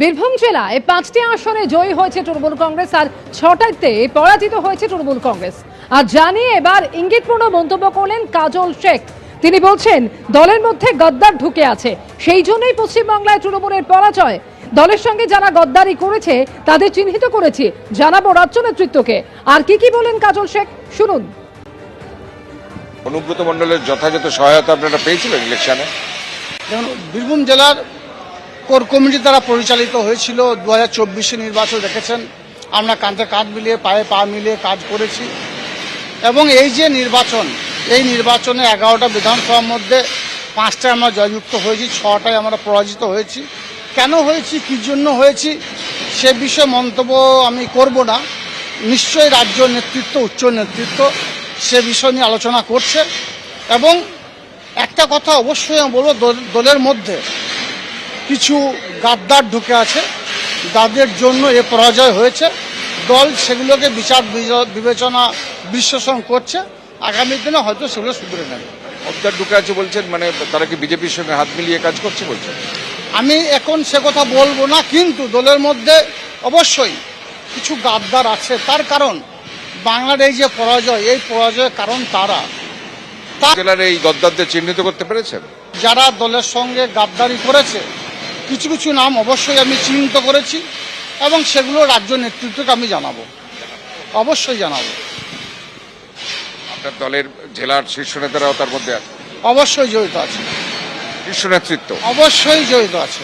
বীরভূম জেলায় 5টি আসনে জয়ী হয়েছে তৃণমূল কংগ্রেস আর 6টাতে পরাজিত হয়েছে তৃণমূল কংগ্রেস। আর জানিয়ে এবার ইঙ্গিতপূর্ণ মন্তব্য করলেন কাজল শেখ। তিনি বলছেন দলের মধ্যে গদ্দার ঢুকে আছে, সেই জন্যই পশ্চিমবাংলায় তৃণমূলের পরাজয়। দলের সঙ্গে যারা গদ্দারি করেছে তাদের চিহ্নিত করেছি, জানাবো রাজ্য নেতৃত্বকে। আর কি বলেন কাজল শেখ, শুনুন। অনুব্রত মণ্ডলের যথাযথ সহায়তা আপনারা পেয়েছিলেন ইলেকশনে? যেমন বীরভূম জেলার কোর কমিটি দ্বারা পরিচালিত হয়েছিল 2024 নির্বাচন দেখেছেন, আমরা কাঁধে কাঁধ মিলিয়ে পায়ে পা মিলিয়ে কাজ করেছি। এবং এই যে নির্বাচন, এই নির্বাচনে 11টা বিধানসভার মধ্যে 5টায় আমরা জয়যুক্ত হয়েছি, 6টায় আমরা পরাজিত হয়েছি। কেন হয়েছি, কী জন্য হয়েছি সে বিষয়ে মন্তব্য আমি করব না। নিশ্চয়ই রাজ্য নেতৃত্ব, উচ্চ নেতৃত্ব সে বিষয় নিয়ে আলোচনা করছে। এবং একটা কথা অবশ্যই আমি বলবো, দলের মধ্যে কিছু গাদ্দার ঢুকে আছে, যাদের জন্য এ পরাজয় হয়েছে। দল সেগুলোকে বিচার বিবেচনা বিশ্লেষণ করছে, আগামী দিনে হয়তো সেগুলো শুধরে নেবে। গদ্দার ঢুকে আছে বলছেন, মানে তারা কি বিজেপির সঙ্গে হাত মিলিয়ে কাজ করছে বলছেন? আমি এখন সে কথা বলবো না, কিন্তু দলের মধ্যে অবশ্যই কিছু গাদ্দার আছে। তার কারণ বাংলার এই যে পরাজয়, এই পরাজয়ের কারণ তারা। জেলার এই গদ্দারদের চিহ্নিত করতে পেরেছেন? যারা দলের সঙ্গে গাদ্দারি করেছে কিছু কিছু নাম অবশ্যই আমি চিহ্নিত করেছি, এবং সেগুলো রাজ্য নেতৃত্বকে আমি জানাবো, অবশ্যই জানাবো। আপনার দলের জেলার শীর্ষ নেতারাও তার মধ্যে আছে? অবশ্যই জড়িত আছে। শীর্ষ নেতৃত্ব অবশ্যই জড়িত আছে।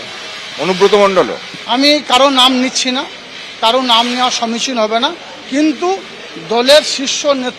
অনুব্রত মণ্ডলও? আমি কারো নাম নিচ্ছি না, কারো নাম নেওয়া সমীচীন হবে না, কিন্তু দলের শীর্ষ নেতৃত্ব